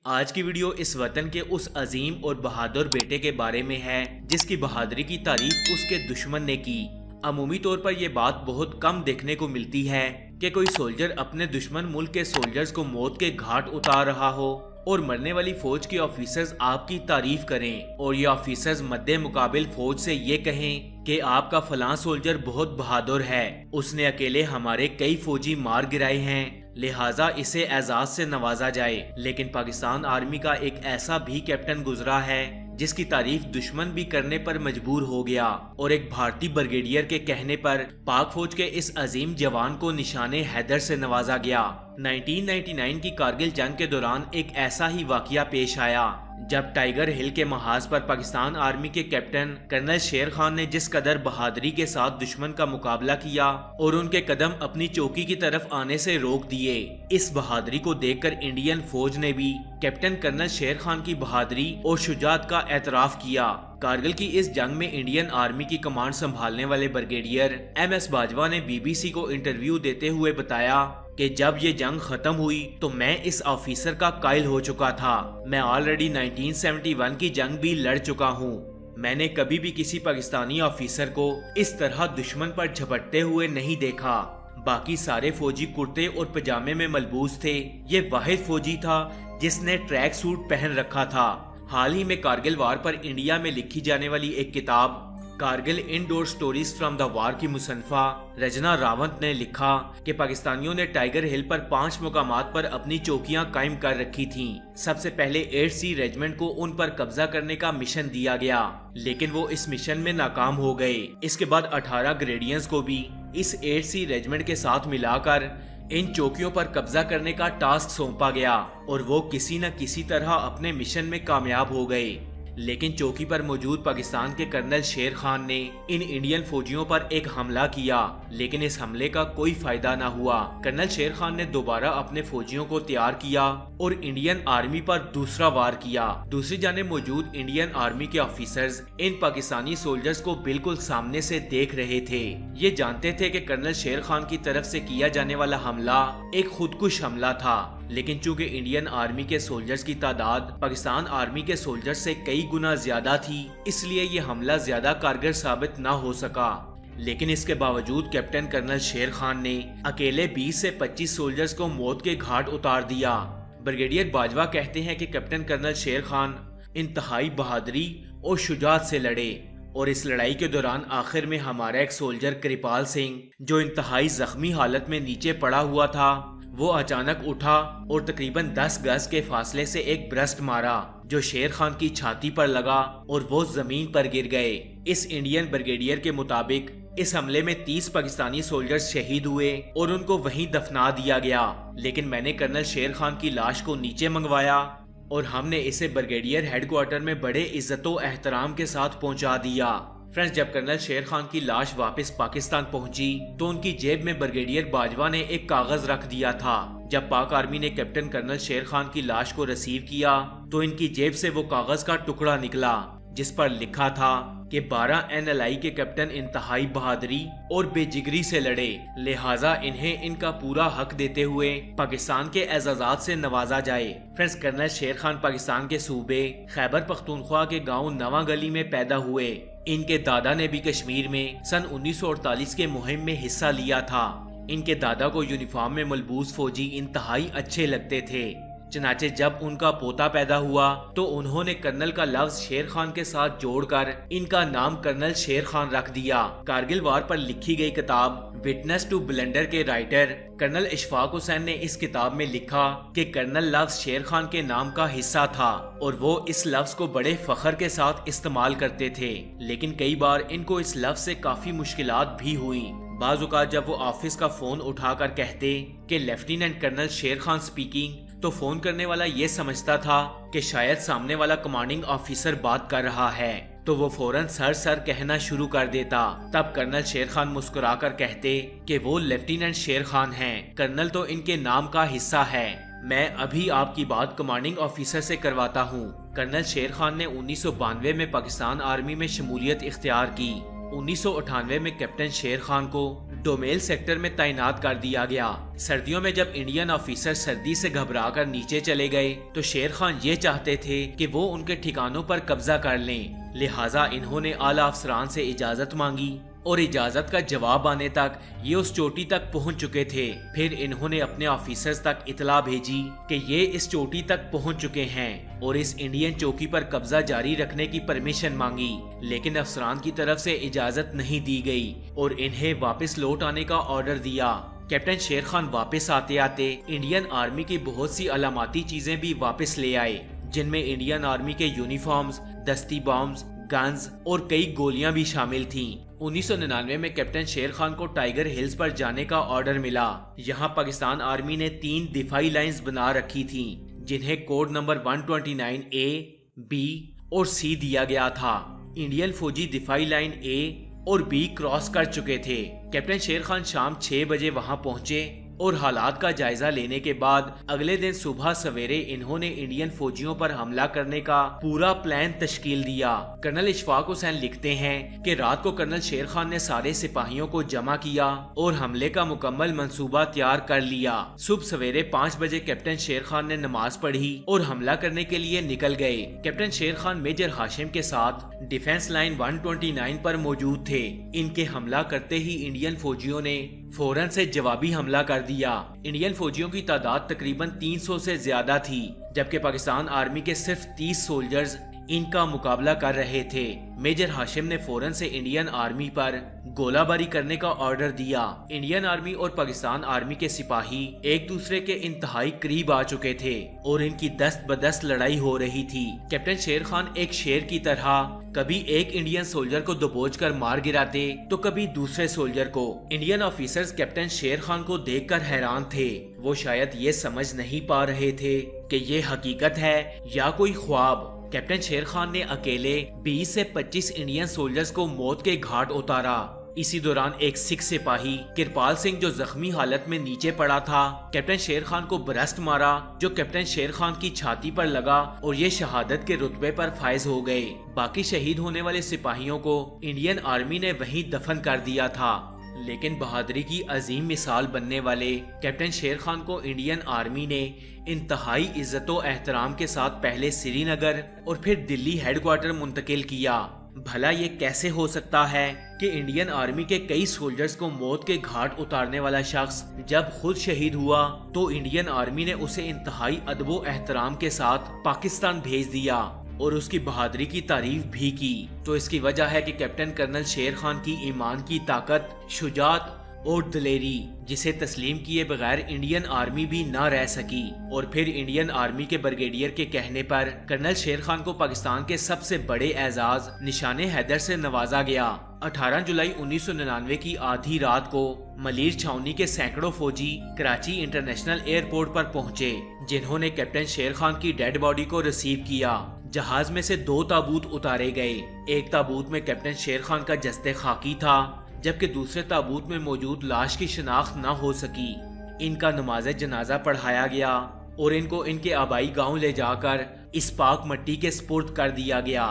आज की वीडियो इस वतन के उस अजीम और बहादुर बेटे के बारे में है जिसकी बहादुरी की तारीफ उसके दुश्मन ने की। अमूमी तौर पर यह बात बहुत कम देखने को मिलती है कि कोई सोल्जर अपने दुश्मन मुल्क के सोल्जर्स को मौत के घाट उतार रहा हो और मरने वाली फौज के ऑफिसर्स आपकी तारीफ करें और ये ऑफिसर्स मद्दे मुकाबिल फौज से ये कहें कि आपका फलां सोल्जर बहुत बहादुर है, उसने अकेले हमारे कई फौजी मार गिराए हैं, लिहाजा इसे एजाज से नवाजा जाए। लेकिन पाकिस्तान आर्मी का एक ऐसा भी कैप्टन गुजरा है जिसकी तारीफ दुश्मन भी करने पर मजबूर हो गया और एक भारतीय ब्रिगेडियर के कहने पर पाक फौज के इस अजीम जवान को निशाने हैदर से नवाजा गया। 1999 की कारगिल जंग के दौरान एक ऐसा ही वाकया पेश आया जब टाइगर हिल के महाज पर पाकिस्तान आर्मी के कैप्टन कर्नल शेर खान ने जिस कदर बहादुरी के साथ दुश्मन का मुकाबला किया और उनके कदम अपनी चौकी की तरफ आने से रोक दिए। इस बहादुरी को देखकर इंडियन फौज ने भी कैप्टन कर्नल शेर खान की बहादुरी और शुजात का एतराफ किया। कारगिल की इस जंग में इंडियन आर्मी की कमांड संभालने वाले ब्रिगेडियर MS बाजवा ने BBC को इंटरव्यू देते हुए बताया कि जब ये जंग खत्म हुई तो मैं इस ऑफिसर का कायल हो चुका था। मैं ऑलरेडी 1971 की जंग भी लड़ चुका हूँ। मैंने कभी भी किसी पाकिस्तानी ऑफिसर को इस तरह दुश्मन पर झपटते हुए नहीं देखा। बाकी सारे फौजी कुर्ते और पजामे में मलबूस थे, ये वाहिद फौजी था जिसने ट्रैक सूट पहन रखा था। हाल ही में कारगिल वार पर इंडिया में लिखी जाने वाली एक किताब Kargil indoor stories from the war की मुसन्फा रजना रावत ने लिखा कि पाकिस्तानियों ने टाइगर हिल पर 5 मुकामात पर अपनी चौकियां कायम कर रखी थीं। सबसे पहले 8C रेजिमेंट को उन पर कब्जा करने का मिशन दिया गया, लेकिन वो इस मिशन में नाकाम हो गए। इसके बाद 18 ग्रेडियंस को भी इस 8C रेजिमेंट के साथ मिलाकर इन चौकियों पर कब्जा करने का टास्क सौंपा गया और वो किसी न किसी तरह अपने मिशन में कामयाब हो गए। लेकिन चौकी पर मौजूद पाकिस्तान के कर्नल शेर खान ने इन इंडियन फौजियों पर एक हमला किया, लेकिन इस हमले का कोई फायदा न हुआ। कर्नल शेर खान ने दोबारा अपने फौजियों को तैयार किया और इंडियन आर्मी पर दूसरा वार किया। दूसरी जानिब मौजूद इंडियन आर्मी के ऑफिसर्स इन पाकिस्तानी सोल्जर्स को बिल्कुल सामने से देख रहे थे। ये जानते थे कि कर्नल शेर खान की तरफ से किया जाने वाला हमला एक खुदकुश हमला था, लेकिन चूंकि इंडियन आर्मी के सोल्जर्स की तादाद पाकिस्तान आर्मी के सोल्जर्स से कई गुना ज्यादा थी, इसलिए ये हमला ज्यादा कारगर साबित न हो सका। लेकिन इसके बावजूद कैप्टन कर्नल शेर खान ने अकेले 20 से 25 सोल्जर्स को मौत के घाट उतार दिया। ब्रिगेडियर बाजवा कहते हैं कि कैप्टन कर्नल शेर खान इंतहाई बहादुरी और शुजात से लड़े और इस लड़ाई के दौरान आखिर में हमारा एक सोल्जर कृपाल सिंह, जो इंतहाई जख्मी हालत में नीचे पड़ा हुआ था, वो अचानक उठा और तकरीबन 10 गज के फासले से एक ब्रस्ट मारा जो शेर खान की छाती पर लगा और वो जमीन पर गिर गए। इस इंडियन ब्रिगेडियर के मुताबिक इस हमले में 30 पाकिस्तानी सोल्जर्स शहीद हुए और उनको वहीं दफना दिया गया। लेकिन मैंने कर्नल शेर खान की लाश को नीचे मंगवाया और हमने इसे ब्रिगेडियर हेडक्वार्टर में बड़े इज्जतो एहतराम के साथ पहुंचा दिया। फ्रेंड्स, जब कर्नल शेर खान की लाश वापस पाकिस्तान पहुंची तो उनकी जेब में ब्रिगेडियर बाजवा ने एक कागज रख दिया था। जब पाक आर्मी ने कैप्टन कर्नल शेर खान की लाश को रिसीव किया तो इनकी जेब से वो कागज का टुकड़ा निकला जिस पर लिखा था कि 12 NLI के कैप्टन इंतहाई बहादुरी और बेजिगरी से लड़े, लिहाजा इन्हें इनका पूरा हक देते हुए पाकिस्तान के एजाजात से नवाजा जाए। फ्रेंड्स, कर्नल शेर खान पाकिस्तान के सूबे खैबर पख्तूनख्वा के गांव नवा गली में पैदा हुए। इनके दादा ने भी कश्मीर में सन 1948 के मुहिम में हिस्सा लिया था। इनके दादा को यूनिफॉर्म में मलबूस फौजी इंतहाई अच्छे लगते थे। चनाचे जब उनका पोता पैदा हुआ तो उन्होंने कर्नल का लफ्ज शेर खान के साथ जोड़कर इनका नाम कर्नल शेर खान रख दिया। कारगिल वार पर लिखी गई किताब विटनेस टू ब्लेंडर के राइटर कर्नल इशफाक हुसैन ने इस किताब में लिखा कि कर्नल लफ्ज शेर खान के नाम का हिस्सा था और वो इस लफ्ज को बड़े फख्र के साथ इस्तेमाल करते थे। लेकिन कई बार इनको इस लफ्ज से काफी मुश्किलात भी हुई। बाज़ औक़ात जब वो ऑफिस का फोन उठाकर कहते कि लेफ्टिनेंट कर्नल शेर खान स्पीकिंग, तो फोन करने वाला ये समझता था कि शायद सामने वाला कमांडिंग ऑफिसर बात कर रहा है, तो वो फौरन सर सर कहना शुरू कर देता। तब कर्नल शेर खान मुस्कुराकर कहते कि वो लेफ्टिनेंट शेर खान हैं, कर्नल तो इनके नाम का हिस्सा है। मैं अभी आपकी बात कमांडिंग ऑफिसर से करवाता हूँ। कर्नल शेर खान ने 1992 में पाकिस्तान आर्मी में शमूलियत इख्तियार की। 1998 में कैप्टन शेर खान को डोमेल सेक्टर में तैनात कर दिया गया। सर्दियों में जब इंडियन ऑफिसर सर्दी से घबराकर नीचे चले गए तो शेर खान ये चाहते थे कि वो उनके ठिकानों पर कब्जा कर लें। लिहाजा इन्होंने आला अफसरान से इजाजत मांगी और इजाजत का जवाब आने तक ये उस चोटी तक पहुंच चुके थे। फिर इन्होंने अपने ऑफिसर्स तक इतला भेजी कि ये इस चोटी तक पहुंच चुके हैं और इस इंडियन चौकी पर कब्जा जारी रखने की परमिशन मांगी, लेकिन अफसरान की तरफ से इजाजत नहीं दी गई और इन्हें वापस लौट आने का ऑर्डर दिया। कैप्टन शेर खान वापस आते आते इंडियन आर्मी की बहुत सी अलामाती चीजें भी वापस ले आए, जिनमें इंडियन आर्मी के यूनिफॉर्म्स, दस्ती बॉम्ब्स, गन्स और कई गोलियां भी शामिल थीं। 1999 में कैप्टन शेर खान को टाइगर हिल्स पर जाने का ऑर्डर मिला। यहाँ पाकिस्तान आर्मी ने 3 दिफाई लाइंस बना रखी थीं, जिन्हें कोड नंबर 129A, B और C दिया गया था। इंडियन फौजी दिफाई लाइन A और B क्रॉस कर चुके थे। कैप्टन शेर खान शाम 6 बजे वहां पहुंचे और हालात का जायजा लेने के बाद अगले दिन सुबह सवेरे इन्होंने इंडियन फौजियों पर हमला करने का पूरा प्लान तश्कील दिया। कर्नल इशफाक हुसैन लिखते हैं कि रात को कर्नल शेर खान ने सारे सिपाहियों को जमा किया और हमले का मुकम्मल मंसूबा तैयार कर लिया। सुबह सवेरे 5 बजे कैप्टन शेर खान ने नमाज पढ़ी और हमला करने के लिए निकल गए। कैप्टन शेर खान मेजर हाशिम के साथ डिफेंस लाइन 129 पर मौजूद थे। इनके हमला करते ही इंडियन फौजियों ने फौरन से जवाबी हमला कर दिया। इंडियन फौजियों की तादाद तकरीबन 300 से ज्यादा थी, जबकि पाकिस्तान आर्मी के सिर्फ 30 सोल्जर्स इनका मुकाबला कर रहे थे। मेजर हाशिम ने फौरन से इंडियन आर्मी पर गोलाबारी करने का ऑर्डर दिया। इंडियन आर्मी और पाकिस्तान आर्मी के सिपाही एक दूसरे के इंतहाई करीब आ चुके थे और इनकी दस्त बदस्त लड़ाई हो रही थी। कैप्टन शेर खान एक शेर की तरह कभी एक इंडियन सोल्जर को दबोचकर मार गिराते तो कभी दूसरे सोल्जर को। इंडियन ऑफिसर्स कैप्टन शेर खान को देखकर हैरान थे। वो शायद ये समझ नहीं पा रहे थे कि ये हकीकत है या कोई ख्वाब। कैप्टन शेर खान ने अकेले 20 से 25 इंडियन सोल्जर्स को मौत के घाट उतारा। इसी दौरान एक सिख सिपाही किरपाल सिंह जो जख्मी हालत में नीचे पड़ा था, कैप्टन शेर खान को बरस्त मारा जो कैप्टन शेर खान की छाती पर लगा और ये शहादत के रुतबे पर फायज हो गए। बाकी शहीद होने वाले सिपाहियों को इंडियन आर्मी ने वहीं दफन कर दिया था। लेकिन बहादुरी की अजीम मिसाल बनने वाले कैप्टन शेर खान को इंडियन आर्मी ने इंतहाई इज्जतो एहतराम के साथ पहले श्रीनगर और फिर दिल्ली हेडक्वार्टर मुंतकिल किया। भला ये कैसे हो सकता है कि इंडियन आर्मी के कई सोल्जर्स को मौत के घाट उतारने वाला शख्स जब खुद शहीद हुआ तो इंडियन आर्मी ने उसे इंतहाई अदबो एहतराम के साथ पाकिस्तान भेज दिया और उसकी बहादुरी की तारीफ भी की। तो इसकी वजह है कि कैप्टन कर्नल शेर खान की ईमान की ताकत, शुजात और दिलेरी, जिसे तस्लीम किए बगैर इंडियन आर्मी भी ना रह सकी। और फिर इंडियन आर्मी के ब्रिगेडियर के कहने पर कर्नल शेर खान को पाकिस्तान के सबसे बड़े एजाज निशाने हैदर से नवाजा गया। 18 जुलाई 1999 की आधी रात को मलीर छावनी के सैकड़ों फौजी कराची इंटरनेशनल एयरपोर्ट पर पहुंचे, जिन्होंने कैप्टन शेर खान की डेड बॉडी को रिसीव किया। जहाज में से 2 ताबूत उतारे गए। एक ताबूत में कैप्टन शेर खान का जस्ते खाकी था, जबकि दूसरे ताबूत में मौजूद लाश की शिनाख्त न हो सकी। इनका नमाज जनाजा पढ़ाया गया और इनको इनके आबाई गांव ले जाकर इस पाक मट्टी के स्पुर्द कर दिया गया।